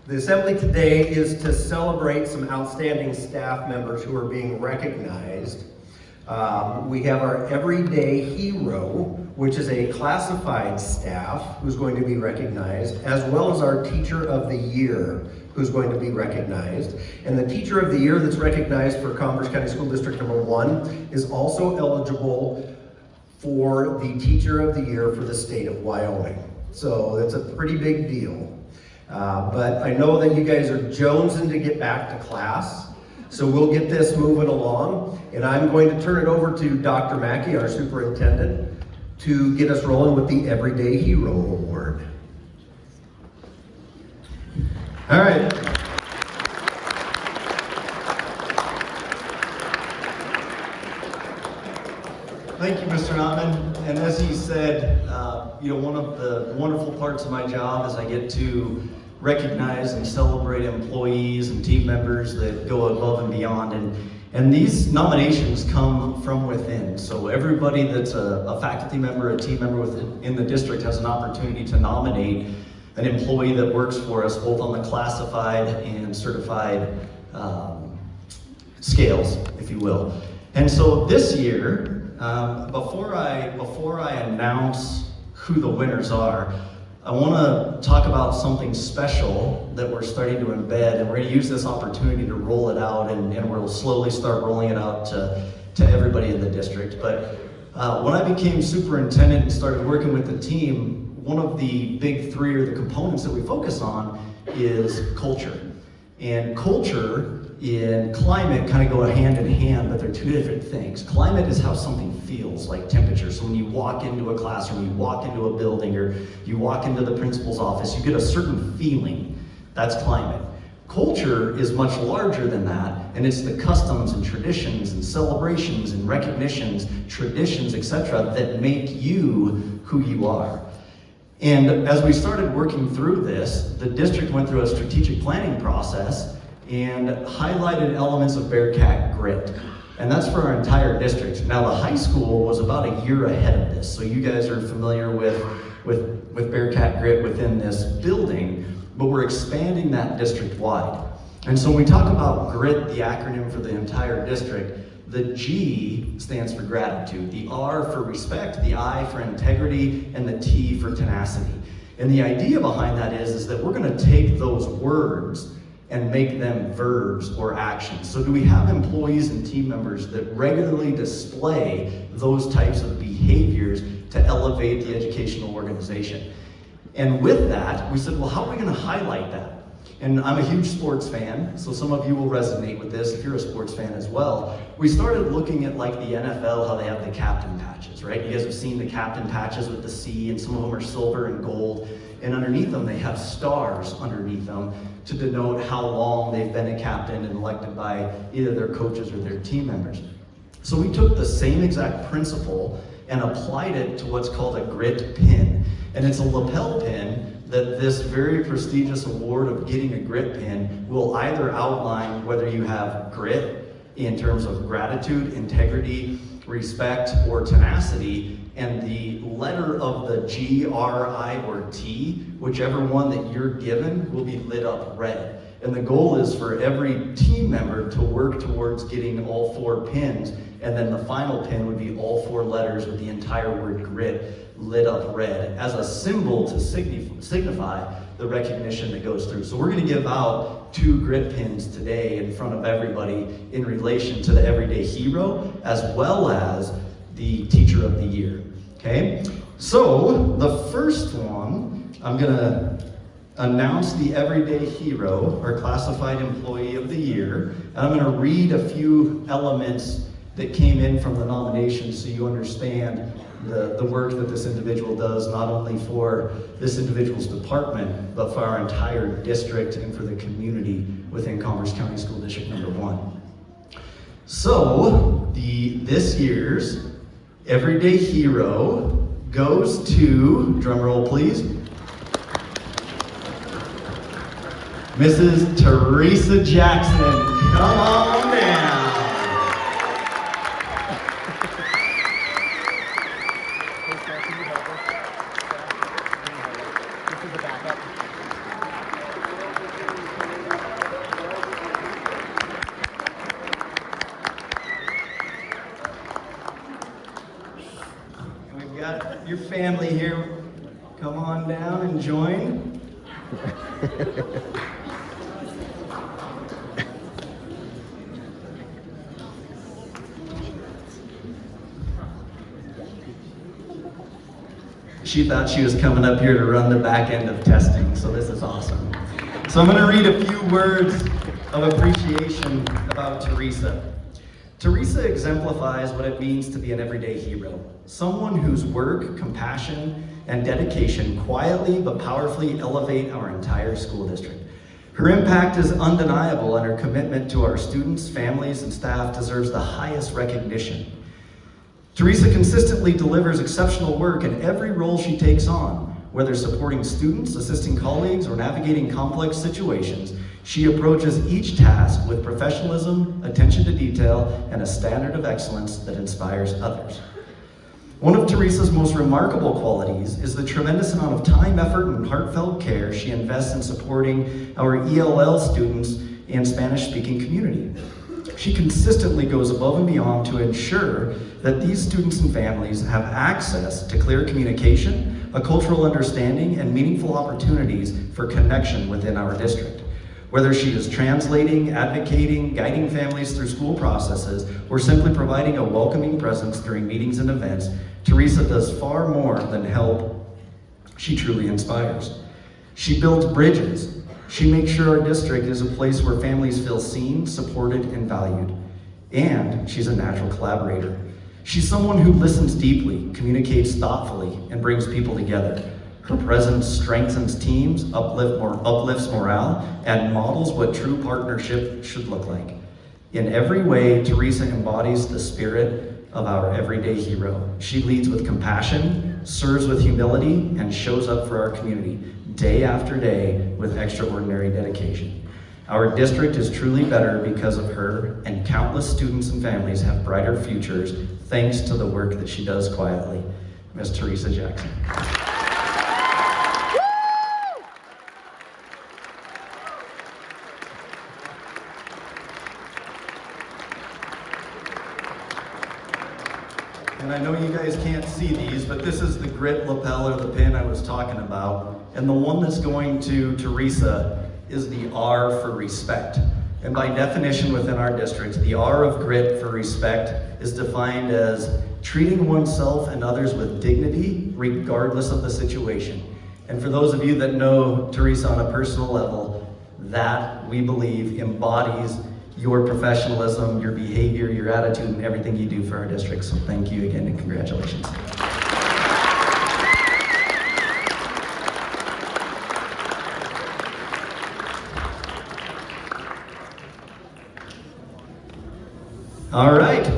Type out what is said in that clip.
The assembly today is to celebrate some outstanding staff members who are being recognized. We have our Everyday Hero, which is a classified staff who's going to be recognized, as well as our Teacher of the Year, who's going to be recognized. And the Teacher of the Year that's recognized for Commerce County School District number 1 is also eligible for the Teacher of the Year for the state of Wyoming. So that's a pretty big deal. But I know that you guys are jonesing to get back to class, so we'll get this moving along. And I'm going to turn it over to Dr. Mackey, our superintendent, to get us rolling with the Everyday Hero Award. All right. Thank you, Mr. Ottman. And as he said, one of the wonderful parts of my job is I get to recognize and celebrate employees and team members that go above and beyond. And these nominations come from within. So everybody that's a faculty member, a team member in the district has an opportunity to nominate an employee that works for us, both on the classified and certified scales, if you will. And so this year, before I announce who the winners are, I want to talk about something special that we're starting to embed, and we're going to use this opportunity to roll it out, and we'll slowly start rolling it out to everybody in the district. But when I became superintendent and started working with the team, one of the big three, or the components that we focus on, is culture. And culture and climate kind of go hand in hand, but they're two different things. Climate is how something feels, like temperature. So when you walk into a classroom, you walk into a building, or you walk into the principal's office, you get a certain feeling. That's climate. Culture is much larger than that, and it's the customs and traditions and celebrations and recognitions, traditions, etc., that make you who you are. And as we started working through this, the district went through a strategic planning process and highlighted elements of Bearcat Grit. And that's for our entire district. Now, the high school was about a year ahead of this, so you guys are familiar with Bearcat Grit within this building, but we're expanding that district-wide. And so when we talk about GRIT, the acronym for the entire district, the G stands for gratitude, the R for respect, the I for integrity, and the T for tenacity. And the idea behind that is that we're gonna take those words and make them verbs or actions. So do we have employees and team members that regularly display those types of behaviors to elevate the educational organization? And with that, we said, well, how are we gonna highlight that? And I'm a huge sports fan, so some of you will resonate with this if you're a sports fan as well. We started looking at like the NFL, how they have the captain patches, right? You guys have seen the captain patches with the C, and some of them are silver and gold. And underneath them, they have stars underneath them to denote how long they've been a captain and elected by either their coaches or their team members. So we took the same exact principle and applied it to what's called a grit pin. And it's a lapel pin that this very prestigious award of getting a grit pin will either outline whether you have grit in terms of gratitude, integrity, respect, or tenacity, and the letter of the G, R, I, or T, whichever one that you're given, will be lit up red. And the goal is for every team member to work towards getting all 4 pins, and then the final pin would be all 4 letters with the entire word grit lit up red as a symbol to signify the recognition that goes through. So we're going to give out 2 grit pins today in front of everybody in relation to the Everyday Hero as well as the Teacher of the Year. Okay? So the first one, I'm going to announce the Everyday Hero, or Classified Employee of the Year, and I'm going to read a few elements that came in from the nomination so you understand the work that this individual does, not only for this individual's department, but for our entire district and for the community within Commerce County School District number 1. So, this year's Everyday Hero goes to, drum roll please, Mrs. Teresa Jackson. Come on down. your family here come on down and join. She thought she was coming up here to run the back end of testing, so this is awesome. So I'm going to read a few words of appreciation about Teresa. Teresa exemplifies what it means to be an everyday hero, someone whose work, compassion, and dedication quietly but powerfully elevate our entire school district. Her impact is undeniable, and her commitment to our students, families, and staff deserves the highest recognition. Teresa consistently delivers exceptional work in every role she takes on, whether supporting students, assisting colleagues, or navigating complex situations. She approaches each task with professionalism, attention to detail, and a standard of excellence that inspires others. One of Teresa's most remarkable qualities is the tremendous amount of time, effort, and heartfelt care she invests in supporting our ELL students and Spanish-speaking community. She consistently goes above and beyond to ensure that these students and families have access to clear communication, a cultural understanding, and meaningful opportunities for connection within our district. Whether she is translating, advocating, guiding families through school processes, or simply providing a welcoming presence during meetings and events, Teresa does far more than help. She truly inspires. She builds bridges. She makes sure our district is a place where families feel seen, supported, and valued. And she's a natural collaborator. She's someone who listens deeply, communicates thoughtfully, and brings people together. Her presence strengthens teams, uplifts morale, and models what true partnership should look like. In every way, Teresa embodies the spirit of our everyday hero. She leads with compassion, serves with humility, and shows up for our community day after day with extraordinary dedication. Our district is truly better because of her, and countless students and families have brighter futures thanks to the work that she does quietly. Miss Teresa Jackson. And I know you guys can't see these, but this is the grit lapel or the pin I was talking about. And the one that's going to Teresa is the R for respect. And by definition within our district, the R of grit for respect is defined as treating oneself and others with dignity, regardless of the situation. And for those of you that know Teresa on a personal level, that, we believe, embodies your professionalism, your behavior, your attitude, and everything you do for our district. So thank you again and congratulations. All right.